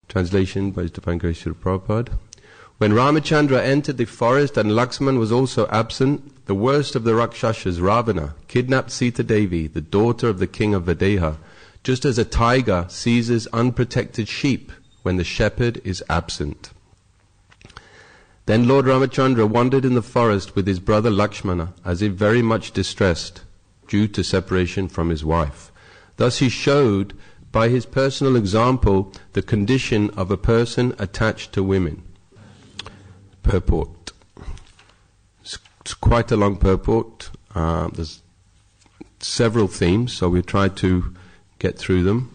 Translation by Dipankara Srila Prabhupada. When Ramachandra entered the forest and Lakshman was also absent, the worst of the Rakshasas, Ravana, kidnapped Sita Devi, the daughter of the king of Videha, just as a tiger seizes unprotected sheep when the shepherd is absent. Then Lord Ramachandra wandered in the forest with his brother Lakshmana, as if very much distressed due to separation from his wife. Thus he showed by his personal example the condition of a person attached to women. Purport. It's quite a long purport. There's several themes, so we'll try to get through them.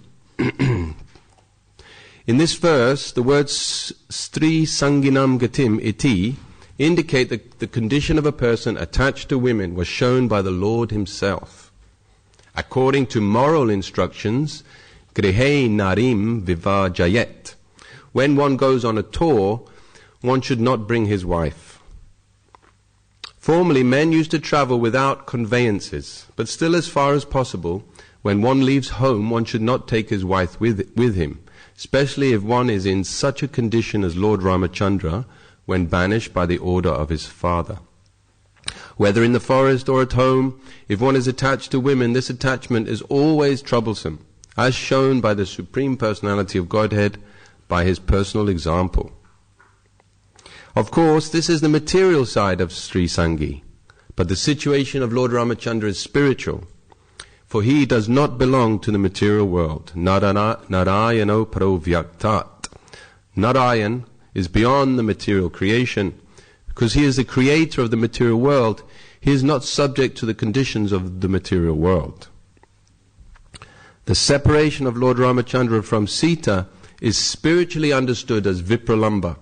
In this verse, the words Stri Sanginam Gatim Iti indicate that the condition of a person attached to women was shown by the Lord himself. According to moral instructions, Grihe Narim Vivajayet. When one goes on a tour, one should not bring his wife. Formerly, men used to travel without conveyances, but still as far as possible, when one leaves home, one should not take his wife with him, especially if one is in such a condition as Lord Ramachandra when banished by the order of his father. Whether in the forest or at home, if one is attached to women, this attachment is always troublesome, as shown by the Supreme Personality of Godhead by his personal example. Of course, this is the material side of Sri Sangi, but the situation of Lord Ramachandra is spiritual, for he does not belong to the material world. Narayano Pravyaktat. Narayan is beyond the material creation. Because he is the creator of the material world, he is not subject to the conditions of the material world. The separation of Lord Ramachandra from Sita is spiritually understood as Vipralamba,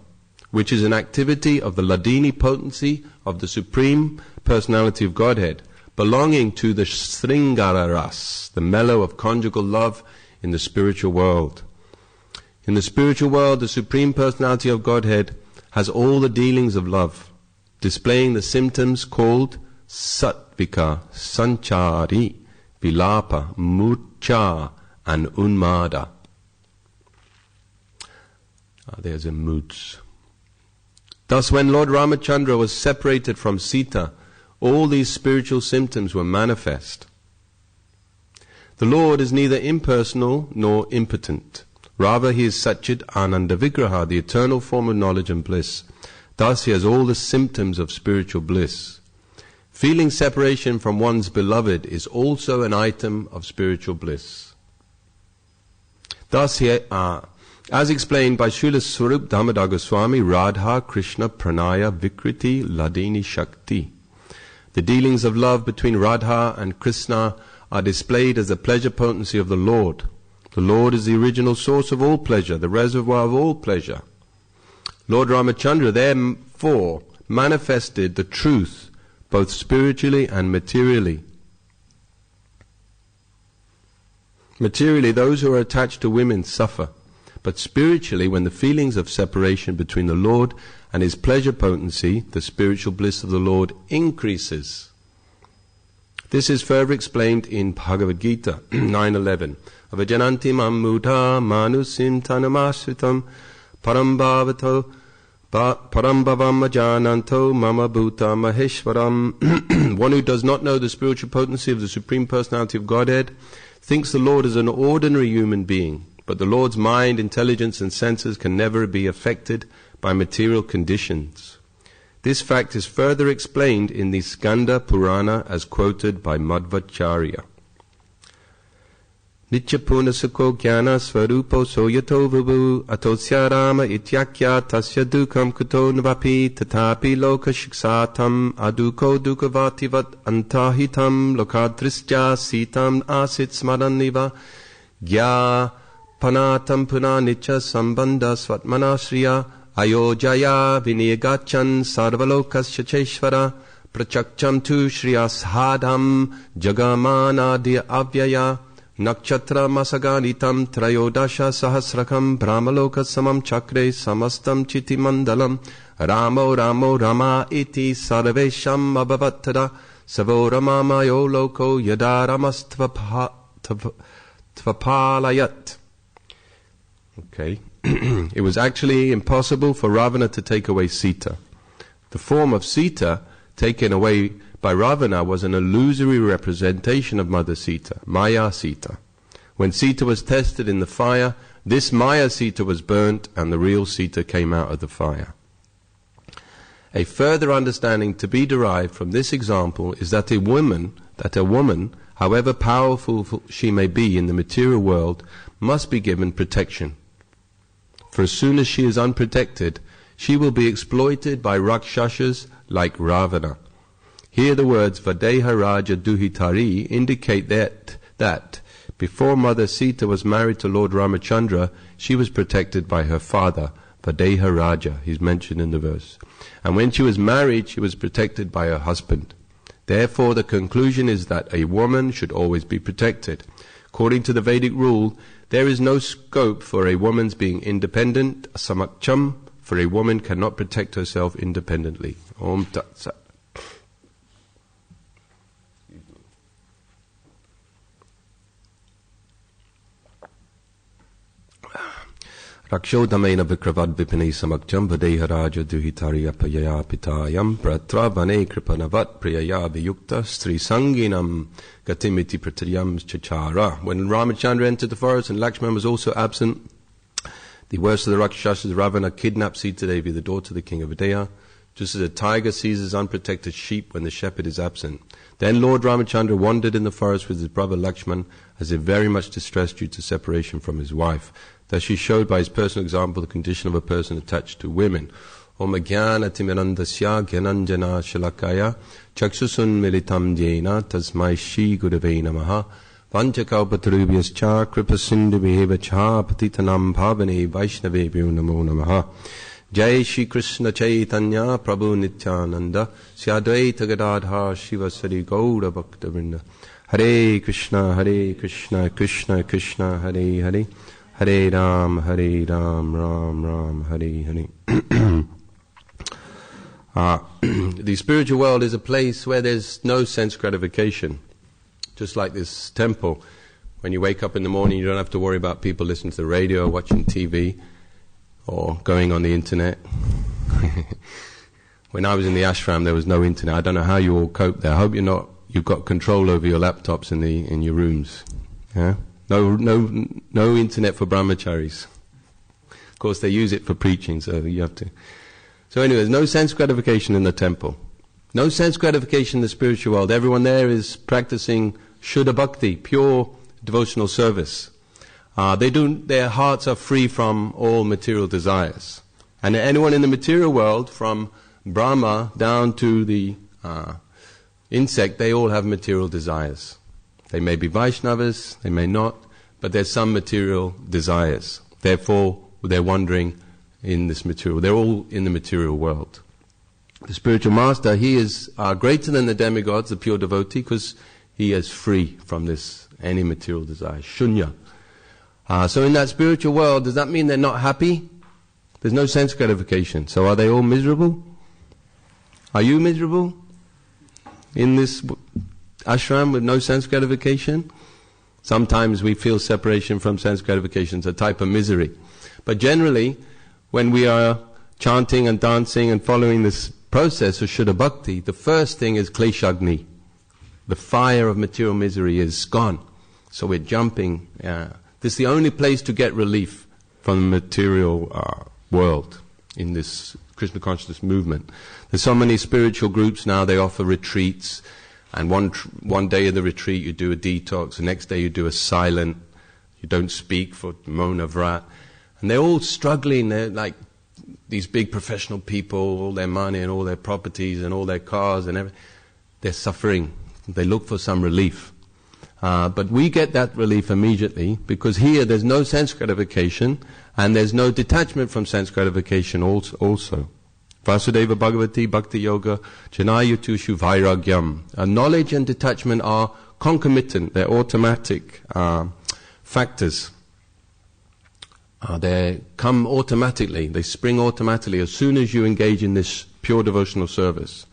which is an activity of the Ladini potency of the Supreme Personality of Godhead, belonging to the Sringara Ras, the mellow of conjugal love in the spiritual world. In the spiritual world, the Supreme Personality of Godhead has all the dealings of love, displaying the symptoms called Sattvika, Sanchari, Vilapa, Murcha, and Unmada. There's a moods. Thus, when Lord Ramachandra was separated from Sita, all these spiritual symptoms were manifest. The Lord is neither impersonal nor impotent. Rather, he is Satchit Ananda Vigraha, the eternal form of knowledge and bliss. Thus, he has all the symptoms of spiritual bliss. Feeling separation from one's beloved is also an item of spiritual bliss. Thus, as explained by Srila Swarup Damodar Goswami, Radha, Krishna, Pranaya, Vikriti, Ladini, Shakti. The dealings of love between Radha and Krishna are displayed as the pleasure potency of the Lord. The Lord is the original source of all pleasure, the reservoir of all pleasure. Lord Ramachandra therefore manifested the truth both spiritually and materially. Materially, those who are attached to women suffer, but spiritually, when the feelings of separation between the Lord and his pleasure potency, the spiritual bliss of the Lord, increases. This is further explained in Bhagavad Gita 9:11. Avajananti mammudha manusim tanamasritam parambhavato parambhavam ajananto mama bhuta maheshwaram. One who does not know the spiritual potency of the Supreme Personality of Godhead thinks the Lord is an ordinary human being, but the Lord's mind, intelligence and senses can never be affected by material conditions. This fact is further explained in the Skanda Purana as quoted by Madhvacharya. Nityapuna sukho jnana svarupo soyato vibhu atosya rama ityakya tasya dukam kuto nvapi tatapi loka shiksatam aduko dukavativat antahitam lokadrisya sitam asit smaranniva gya panatam puna nitya sambandha svatmanashriya ayojaya vinayagachan sarvalokasya cheshvara prachakcham tu shriyashadham jagamanadya avyaya nakshatra masaganitam trayodasha sahasrakam brahmaloka samam chakre samastam chiti mandalam ramo ramo rama iti sarvesham abhavattada savo ramamayo loko yada ramastvaphalayat. Okay. It was actually impossible for Ravana to take away Sita. The form of Sita taken away by Ravana was an illusory representation of Mother Sita, Maya Sita. When Sita was tested in the fire, this Maya Sita was burnt and the real Sita came out of the fire. A further understanding to be derived from this example is that a woman, however powerful she may be in the material world, must be given protection. For as soon as she is unprotected, she will be exploited by Rakshasas like Ravana. Here the words Vadeha Raja Duhitari indicate that before Mother Sita was married to Lord Ramachandra, she was protected by her father, Vadeha Raja, he's mentioned in the verse. And when she was married, she was protected by her husband. Therefore, the conclusion is that a woman should always be protected. According to the Vedic rule, there is no scope for a woman's being independent, samakcham, for a woman cannot protect herself independently. Om Tat Sat. Rakshodamena vikravad vipini samakcham vadeha raja duhitari apayaya pitayam pratra vane kripanavat priyaya viyukta stri sanginam gatimiti pratyam chachara. When Ramachandra entered the forest and Lakshman was also absent, the worst of the Rakshasas, Ravana, kidnapped Sita Devi, the daughter of the king of Videha, just as a tiger seizes unprotected sheep when the shepherd is absent. Then Lord Ramachandra wandered in the forest with his brother Lakshman, as if very much distressed due to separation from his wife. Thus he showed by his personal example the condition of a person attached to women. Om Jnana Timirandasya Gyananjana Shalakaya Chaksusun Militam Jena Tasmai Shri Gurave Namaha Vanchakaupatarubhyascha Kripasindhubheva Cha Patitanam Bhavane Vaishnavebhyo Namo Namaha. Jai Shri Krishna Chaitanya Prabhu Nityananda Syadvaita Gadadha Shiva Sari Gaura Bhakta Vrinda. Hare Krishna Krishna Krishna Hare Hare Hare Ram, Ram Ram, Hare Hare. The spiritual world is a place where there's no sense gratification. Just like this temple. When you wake up in the morning, you don't have to worry about people listening to the radio, or watching TV, or going on the internet. When I was in the ashram, there was no internet. I don't know how you all cope there. I hope you've got control over your laptops in your rooms. Yeah? No internet for brahmacharis. Of course, they use it for preaching, so you have to. So anyway, there's no sense gratification in the temple. No sense gratification in the spiritual world. Everyone there is practicing Shuddha Bhakti, pure devotional service. Their hearts are free from all material desires. And anyone in the material world, from Brahma down to the insect, they all have material desires. They may be Vaishnavas, they may not, but there's some material desires. Therefore, they're wandering in this material. They're all in the material world. The spiritual master, he is greater than the demigods, the pure devotee, because he is free from any material desire. Shunya. So in that spiritual world, does that mean they're not happy? There's no sense gratification. So are they all miserable? Are you miserable in this ashram with no sense gratification? Sometimes we feel separation from sense gratification is a type of misery. But generally, when we are chanting and dancing and following this process of Shuddha Bhakti, the first thing is Kleshagni. The fire of material misery is gone. So we're jumping. This is the only place to get relief from the material world in this Krishna consciousness movement. There's so many spiritual groups now, they offer retreats. And one day of the retreat you do a detox, the next day you do a silent, you don't speak for Mona Vrat. And they're all struggling, they're like these big professional people, all their money and all their properties and all their cars and everything. They're suffering, they look for some relief. But we get that relief immediately because here there's no sense gratification and there's no detachment from sense gratification also. Vasudeva Bhagavati Bhakti Yoga Janayutushu Vairagyam. Knowledge and detachment are concomitant, they're automatic factors. They come automatically, they spring automatically as soon as you engage in this pure devotional service.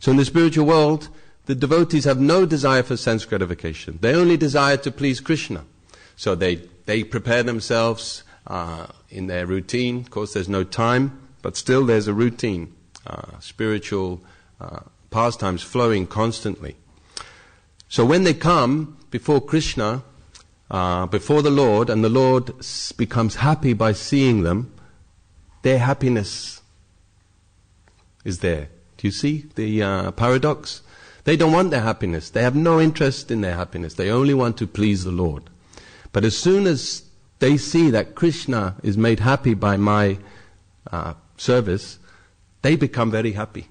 So in the spiritual world, the devotees have no desire for sense gratification. They only desire to please Krishna. So they prepare themselves in their routine. Of course, there's no time, but still there's a routine, spiritual pastimes flowing constantly. So when they come before Krishna, before the Lord, and the Lord becomes happy by seeing them, their happiness is there. Do you see the paradox? They don't want their happiness. They have no interest in their happiness. They only want to please the Lord. But as soon as they see that Krishna is made happy by my service, they become very happy.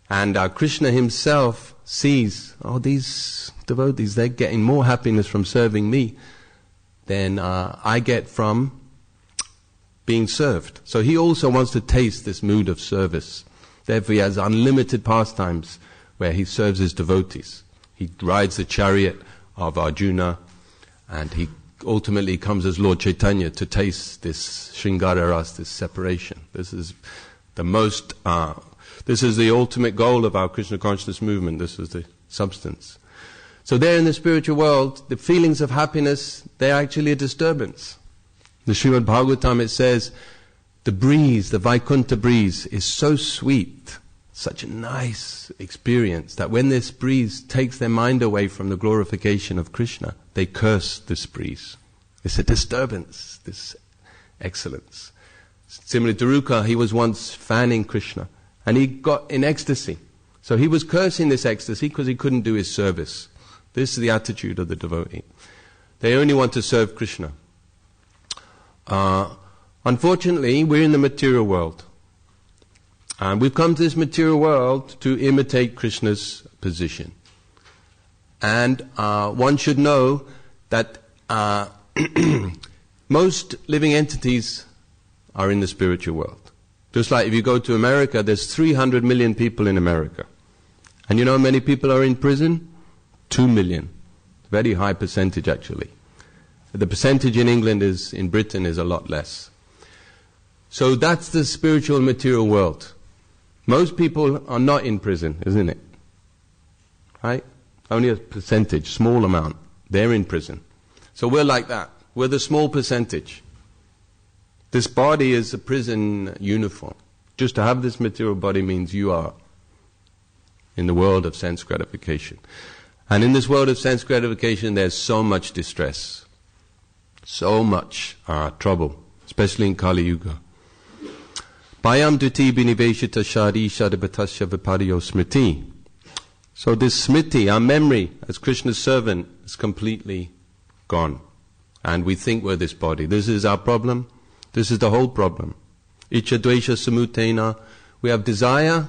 And Krishna himself sees, these devotees, they're getting more happiness from serving me than I get from being served. So he also wants to taste this mood of service. Therefore he has unlimited pastimes where he serves his devotees. He rides the chariot of Arjuna, and he ultimately comes as Lord Chaitanya to taste this Sringara Ras, this separation. This is the most, this is the ultimate goal of our Krishna consciousness movement. This is the substance. So there in the spiritual world, the feelings of happiness, they're actually a disturbance. The Srimad Bhagavatam, it says, the breeze, the Vaikuntha breeze, is so sweet, such a nice experience, that when this breeze takes their mind away from the glorification of Krishna, they curse this breeze. It's a disturbance, this excellence. Similar to Ruka, he was once fanning Krishna, and he got in ecstasy. So he was cursing this ecstasy because he couldn't do his service. This is the attitude of the devotee. They only want to serve Krishna. Unfortunately, we're in the material world. And we've come to this material world to imitate Krishna's position. And one should know that most living entities are in the spiritual world. Just like if you go to America, there's 300 million people in America. And you know how many people are in prison? 2 million. Very high percentage, actually. The percentage in in Britain is a lot less. So that's the spiritual and material world. Most people are not in prison, isn't it? Right? Only a percentage, small amount. They're in prison. So we're like that. We're the small percentage. This body is a prison uniform. Just to have this material body means you are in the world of sense gratification. And in this world of sense gratification, there's so much distress. So much trouble, especially in Kali Yuga. Bhayam duti biniveshita shari shadabatasya vipariyo smriti. So this smriti, our memory as Krishna's servant, is completely gone. And we think we're this body. This is our problem. This is the whole problem. Icha dvesha samutena. We have desire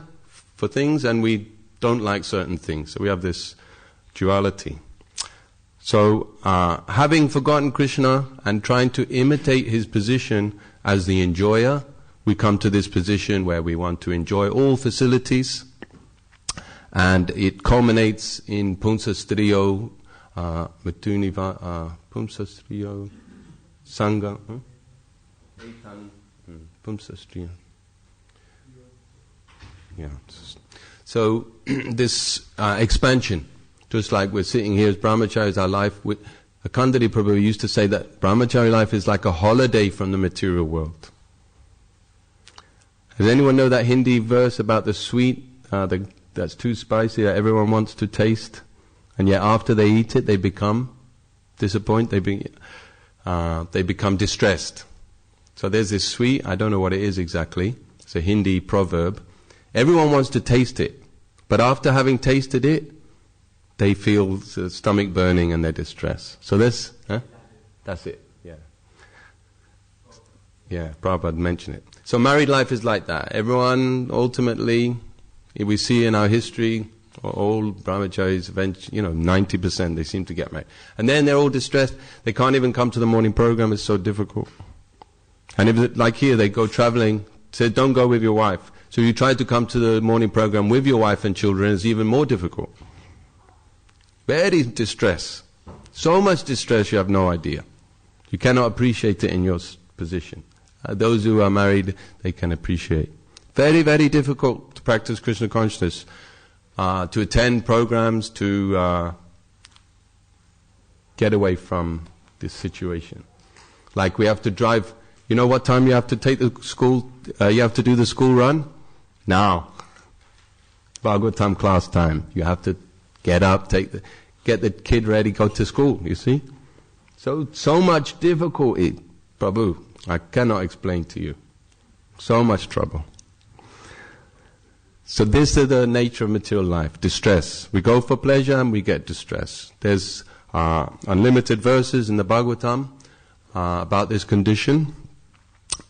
for things and we don't like certain things. So we have this duality. So, having forgotten Krishna and trying to imitate his position as the enjoyer, we come to this position where we want to enjoy all facilities, and it culminates in Pumsastriyo, Pumsastriyo, Sangha, Pumsastriyo. Yeah. So, this expansion. Just like we're sitting here as brahmacharis, our life, Akandari Prabhu used to say that brahmachari life is like a holiday from the material world. Does anyone know that Hindi verse about the sweet, that's too spicy, that everyone wants to taste, and yet after they eat it, they become disappointed, they become distressed. So there's this sweet, I don't know what it is exactly, it's a Hindi proverb. Everyone wants to taste it, but after having tasted it, they feel stomach burning and they're distressed. So this, that's it, yeah. Yeah, Prabhupada mentioned it. So married life is like that. Everyone, ultimately, we see in our history, all brahmacharis, 90%, they seem to get married. And then they're all distressed. They can't even come to the morning program, it's so difficult. And if, like here, they go traveling, say, don't go with your wife. So you try to come to the morning program with your wife and children, it's even more difficult. Very distress. So much distress you have no idea. You cannot appreciate it in your position. Those who are married, they can appreciate. Very, very difficult to practice Krishna consciousness. To attend programs, to get away from this situation. Like we have to drive, you know what time you have to take the school, you have to do the school run? Now. Bhagavatam class time. You have to get up, get the kid ready, go to school, you see? So much difficulty, Prabhu. I cannot explain to you. So much trouble. So this is the nature of material life, distress. We go for pleasure and we get distress. There's unlimited verses in the Bhagavatam about this condition,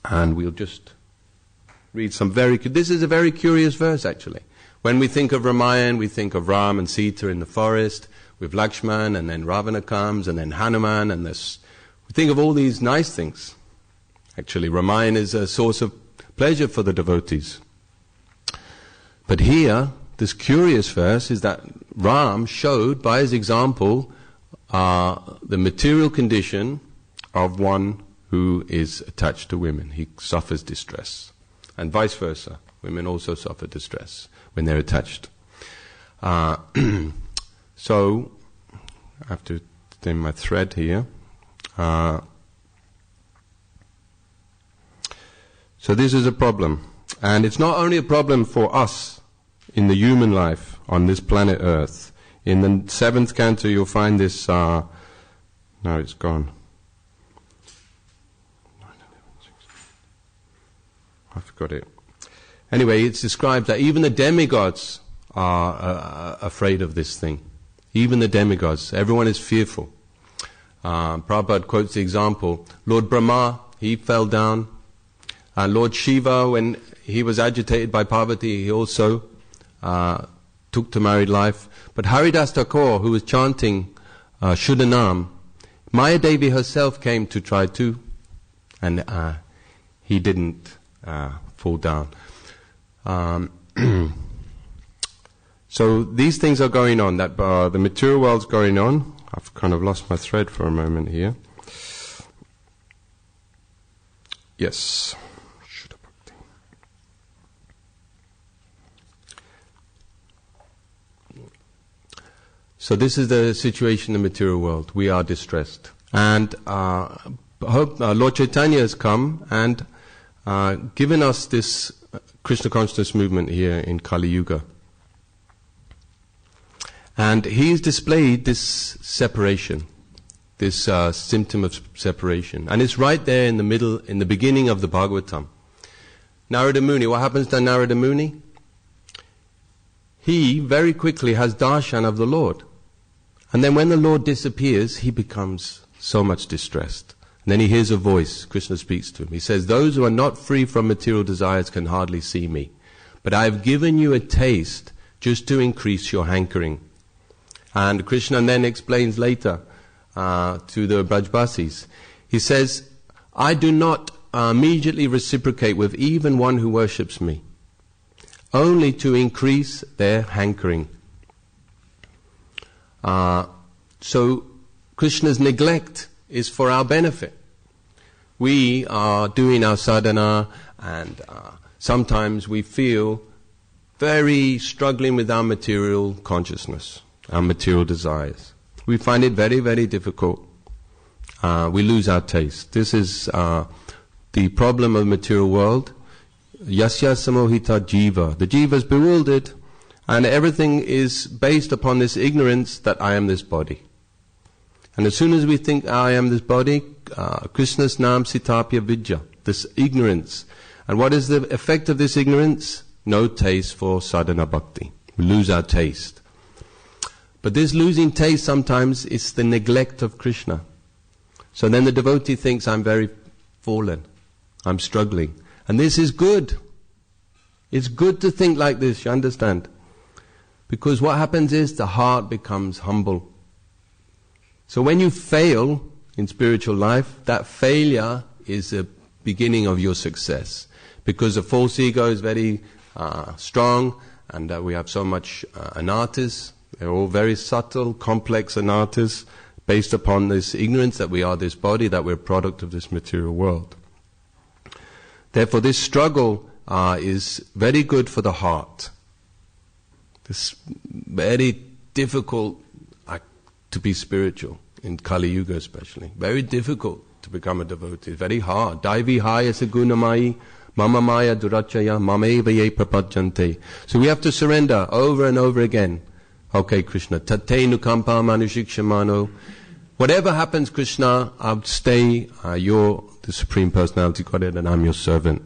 and we'll just read some this is a very curious verse actually. When we think of Ramayana, we think of Ram and Sita in the forest, with Lakshman, and then Ravana comes, and then Hanuman, and this. We think of all these nice things. Actually, Ramayana is a source of pleasure for the devotees. But here, this curious verse is that Ram showed by his example the material condition of one who is attached to women. He suffers distress. And vice versa. Women also suffer distress when they're attached. So, I have to stem my thread here. So this is a problem. And it's not only a problem for us in the human life on this planet Earth. In the 7th canto you'll find this, no, it's gone. I forgot it. Anyway, it's described that even the demigods are afraid of this thing. Even the demigods. Everyone is fearful. Prabhupada quotes the example. Lord Brahma, he fell down. Lord Shiva, when he was agitated by Parvati, he also took to married life. But Haridas Thakur, who was chanting Shuddhanam, Maya Devi herself came to try to, and he didn't fall down. So these things are going on, that the material world's going on. I've kind of lost my thread for a moment here. Yes. So this is the situation in the material world. We are distressed. And Lord Chaitanya has come and given us this Krishna consciousness movement here in Kali Yuga. And he's displayed this separation, this symptom of separation. And it's right there in the middle, in the beginning of the Bhagavatam. Narada Muni, what happens to Narada Muni? He very quickly has darshan of the Lord. And then when the Lord disappears, he becomes so much distressed. And then he hears a voice, Krishna speaks to him. He says, those who are not free from material desires can hardly see me. But I have given you a taste just to increase your hankering. And Krishna then explains later to the Brajbasis. He says, I do not immediately reciprocate with even one who worships me, only to increase their hankering. So Krishna's neglect is for our benefit. We are doing our sadhana, and sometimes we feel very struggling with our material consciousness, our material desires. We find it very, very difficult. We lose our taste. This is the problem of the material world. Yasya samohita jiva. The jiva is bewildered, and everything is based upon this ignorance that I am this body. And as soon as we think I am this body, Krishna's nam sitapya vidya, this ignorance. And what is the effect of this ignorance? No taste for sadhana bhakti. We lose our taste. But this losing taste sometimes is the neglect of Krishna. So then the devotee thinks, I'm very fallen, I'm struggling. And this is good. It's good to think like this, you understand? Because what happens is the heart becomes humble. So when you fail in spiritual life, that failure is the beginning of your success. Because the false ego is very strong, and we have so much anarthas. They're all very subtle, complex anarthas, based upon this ignorance that we are this body, that we're a product of this material world. Therefore, this struggle is very good for the heart. It's very difficult to be spiritual, in Kali Yuga especially. Very difficult to become a devotee. It's very hard. Daivi haya sagunamai, mama maya durachaya, mameva ye prapajante. So we have to surrender over and over again. Okay, Krishna, tate nukampa manushikshamano. Whatever happens, Krishna, I'll stay, you're the Supreme Personality Godhead and I'm your servant.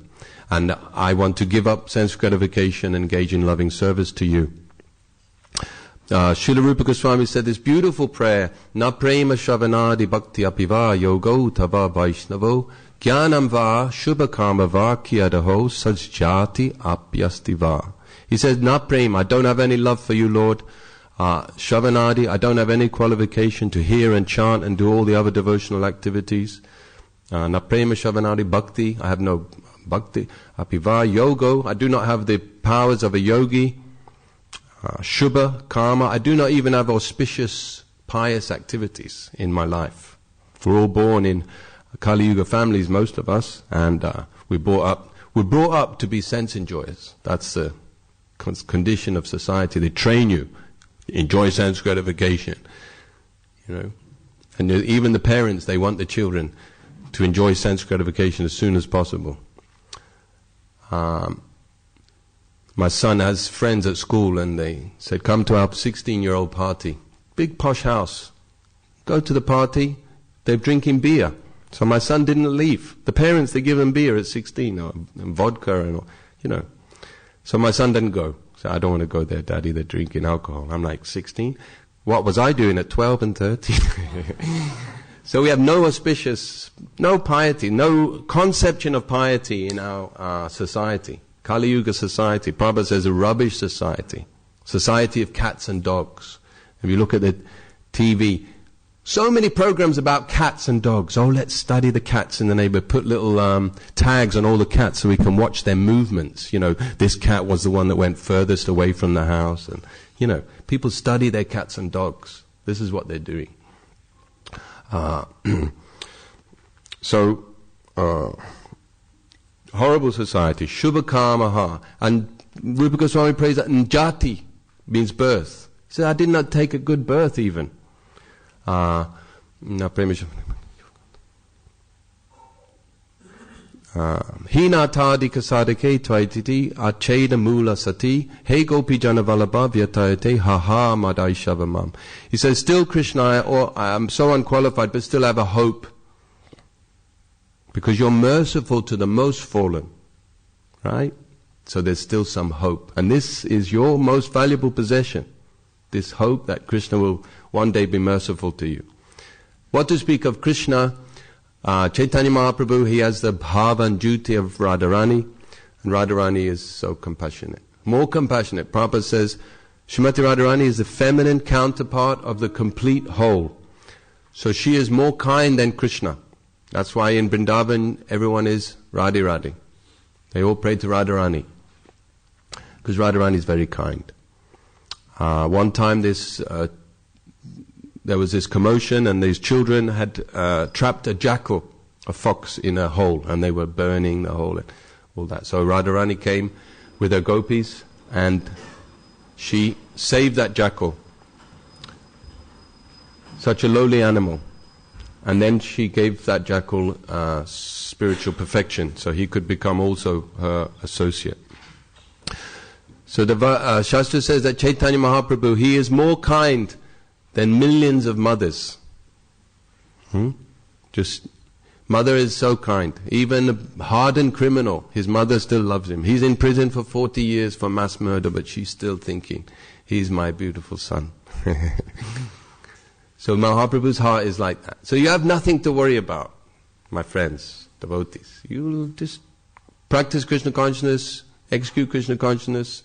And I want to give up sense gratification and engage in loving service to you. Srila Rupa Goswami said this beautiful prayer, Na prema shavanadi bhakti apiva yogo tava vaishnavo jnanam va shubhakama va kyadaho sajjati apyasti va. He says, Na prema, I don't have any love for you, Lord. Shavanadi, I don't have any qualification to hear and chant and do all the other devotional activities. Na prema shavanadi bhakti, I have no bhakti. Apiva yogo, I do not have the powers of a yogi. Shubha, karma, I do not even have auspicious, pious activities in my life. We're all born in Kali Yuga families, most of us, and we're brought up to be sense enjoyers. That's the condition of society. They train you, enjoy sense gratification, and even the parents, they want the children to enjoy sense gratification as soon as possible. My son has friends at school and they said, come to our 16-year-old party. Big posh house. Go to the party, they're drinking beer. So my son didn't leave. The parents, they give him beer at 16, and vodka and So my son didn't go. So I don't want to go there, Daddy, they're drinking alcohol. I'm like, 16? What was I doing at 12 and 13? So we have no auspicious, no piety, no conception of piety in our society. Kali Yuga society, Prabhupada says a rubbish society. Society of cats and dogs. If you look at the TV, so many programs about cats and dogs. Oh, let's study the cats in the neighborhood. Put little tags on all the cats so we can watch their movements. This cat was the one that went furthest away from the house. And, people study their cats and dogs. This is what they're doing. Horrible society, Shubhakamaha. And Rupa Goswami prays that Njati means birth. He said, I did not take a good birth even. Hina tadika sadake tvaititi acheda mula sati he gopi janavalabha vyatayate haha madai shavamam. He says, still Krishna, I am so unqualified, but still have a hope. Because you're merciful to the most fallen. Right? So there's still some hope. And this is your most valuable possession. This hope that Krishna will one day be merciful to you. What to speak of Krishna? Chaitanya Mahaprabhu, he has the bhava and duty of Radharani. And Radharani is so compassionate. More compassionate. Prabhupada says, Srimati Radharani is the feminine counterpart of the complete whole. So she is more kind than Krishna. That's why in Vrindavan everyone is Radhe Radhe. They all pray to Radharani. Because Radharani is very kind. One time there was this commotion and these children had trapped a jackal, a fox, in a hole, and they were burning the hole and all that. So Radharani came with her gopis and she saved that jackal. Such a lowly animal. And then she gave that jackal spiritual perfection, so he could become also her associate. So the Shastra says that Chaitanya Mahaprabhu, he is more kind than millions of mothers. Mother is so kind. Even a hardened criminal, his mother still loves him. He's in prison for 40 years for mass murder, but she's still thinking, he's my beautiful son. So Mahaprabhu's heart is like that. So you have nothing to worry about, my friends, devotees. You just practice Krishna consciousness, execute Krishna consciousness,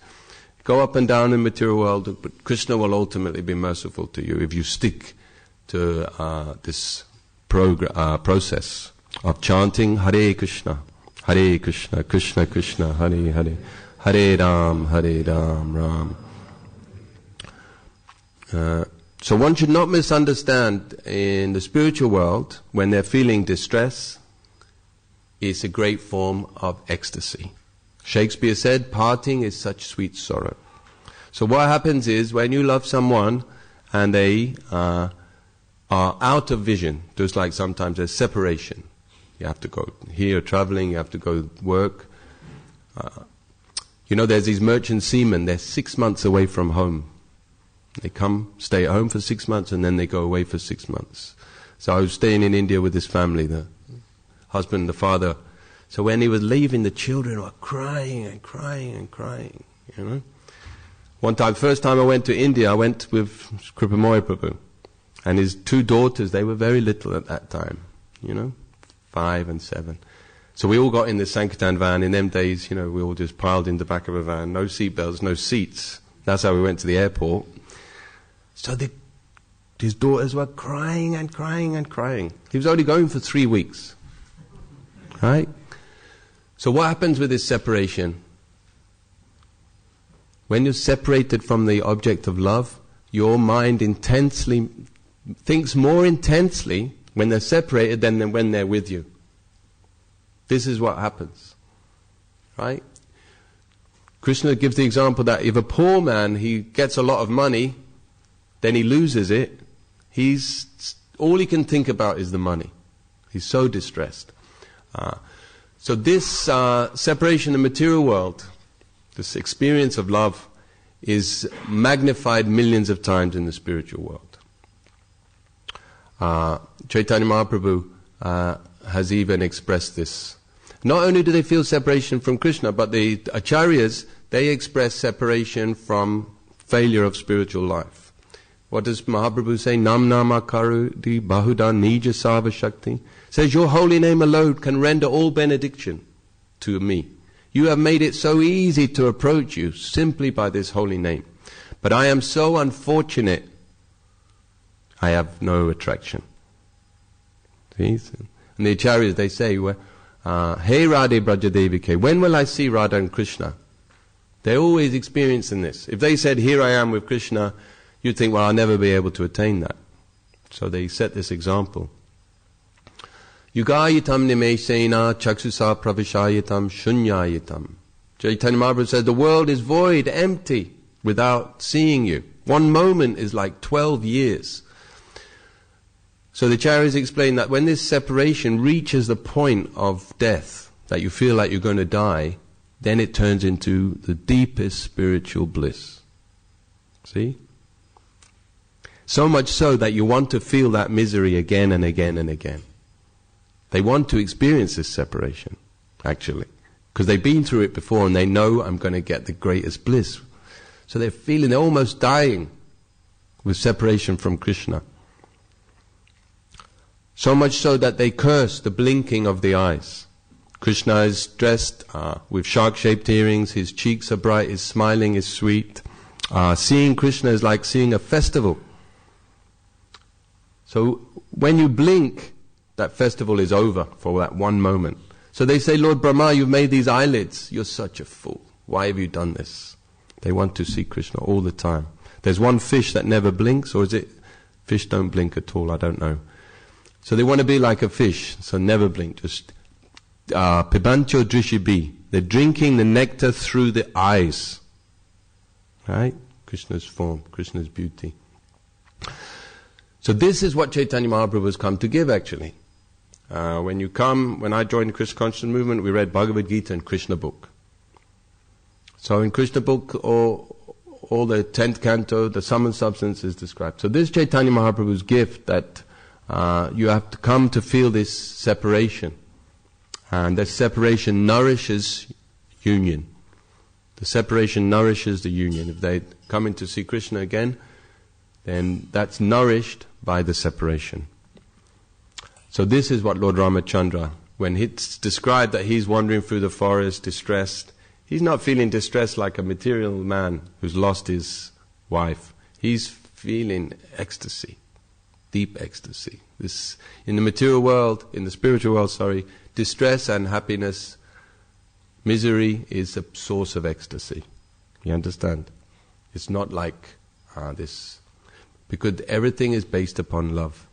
go up and down in the material world, but Krishna will ultimately be merciful to you if you stick to this process of chanting Hare Krishna, Krishna Krishna, Hare Hare, Hare Ram, Ram. So one should not misunderstand, in the spiritual world, when they're feeling distress, it's a great form of ecstasy. Shakespeare said, parting is such sweet sorrow. So what happens is, when you love someone and they are are out of vision, just like sometimes there's separation. You have to go here traveling, you have to go work. There's these merchant seamen, they're 6 months away from home. They come, stay at home for 6 months, and then they go away for 6 months. So I was staying in India with this family, the husband and the father. So when he was leaving, the children were crying and crying and crying, One time, first time I went to India, I went with Kripamoy Prabhu. And his 2 daughters, they were very little at that time, 5 and 7. So we all got in the Sankirtan van. In them days, we all just piled in the back of a van. No seatbelts, no seats. That's how we went to the airport. So his daughters were crying and crying and crying. He was only going for 3 weeks. Right? So what happens with this separation? When you're separated from the object of love, your mind thinks more intensely when they're separated than when they're with you. This is what happens. Right? Krishna gives the example that if a poor man, he gets a lot of money, then he loses it, all he can think about is the money. He's so distressed. So this separation in the material world, this experience of love, is magnified millions of times in the spiritual world. Chaitanya Mahaprabhu has even expressed this. Not only do they feel separation from Krishna, but the acharyas, they express separation from failure of spiritual life. What does Mahaprabhu say? Nam nama karudi bahuda nija sava shakti. Says, your holy name alone can render all benediction to me. You have made it so easy to approach you simply by this holy name. But I am so unfortunate, I have no attraction. See? And the acharyas, they say, Hey Radhe Brajadevike, when will I see Radha and Krishna? They're always experiencing this. If they said, here I am with Krishna, you'd think, well, I'll never be able to attain that. So they set this example. Yugayitam nimesena chaksusa pravishayitam shunyayitam. Chaitanya Mahaprabhu said, the world is void, empty, without seeing you. 1 moment is like 12 years. So the acharyas explain that when this separation reaches the point of death, that you feel like you're going to die, then it turns into the deepest spiritual bliss. See? So much so that you want to feel that misery again and again and again. They want to experience this separation, actually. Because they've been through it before and they know I'm going to get the greatest bliss. So they're almost dying with separation from Krishna. So much so that they curse the blinking of the eyes. Krishna is dressed with shark-shaped earrings, his cheeks are bright, his smiling is sweet. Seeing Krishna is like seeing a festival. So when you blink, that festival is over for that 1 moment. So they say, Lord Brahma, you've made these eyelids. You're such a fool. Why have you done this? They want to see Krishna all the time. There's one fish that never blinks, or is it fish don't blink at all? I don't know. So they want to be like a fish, so never blink. Just pibancho drishibi. They're drinking the nectar through the eyes. Right? Krishna's form, Krishna's beauty. So this is what Chaitanya Mahaprabhu has come to give, actually. When I joined the Krishna Consciousness Movement, we read Bhagavad Gita and Krishna book. So in Krishna book, all the 10th canto, the sum and substance is described. So this is Chaitanya Mahaprabhu's gift that you have to come to feel this separation. And this separation nourishes union. The separation nourishes the union. If they come in to see Krishna again, then that's nourished by the separation. So this is what Lord Ramachandra, when it's described that he's wandering through the forest distressed, he's not feeling distressed like a material man who's lost his wife. He's feeling ecstasy, deep ecstasy. This, in the material world, in the spiritual world, distress and happiness, misery is a source of ecstasy. You understand? It's not like this, because everything is based upon love.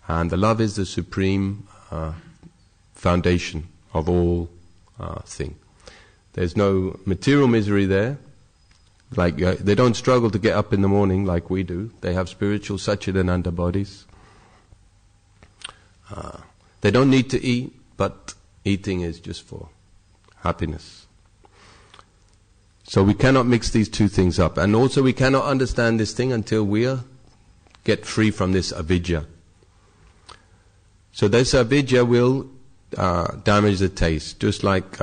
And the love is the supreme foundation of all thing. There's no material misery there. Like they don't struggle to get up in the morning like we do. They have spiritual Satchidananda bodies. They don't need to eat, but eating is just for happiness. So we cannot mix these two things up. And also we cannot understand this thing until we get free from this avidya. So this avidya will damage the taste. Just like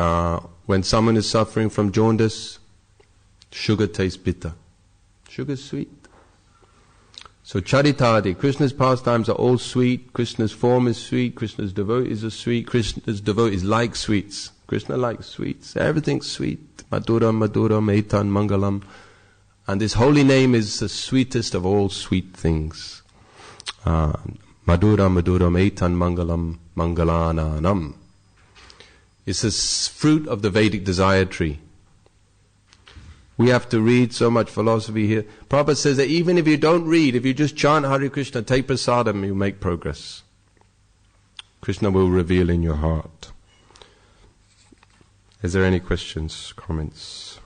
when someone is suffering from jaundice, sugar tastes bitter. Sugar is sweet. So charitadi, Krishna's pastimes are all sweet. Krishna's form is sweet. Krishna's devotees are sweet. Krishna's devotees like sweets. Krishna likes sweets. Everything's sweet. Maduram, Maduram, Etan, Mangalam. And this holy name is the sweetest of all sweet things. Maduram, Maduram, Etan, Mangalam, Mangalananam. It's the fruit of the Vedic desire tree. We have to read so much philosophy here. Prabhupada says that even if you don't read, if you just chant Hare Krishna, take prasadam, you make progress. Krishna will reveal in your heart. Is there any questions, comments?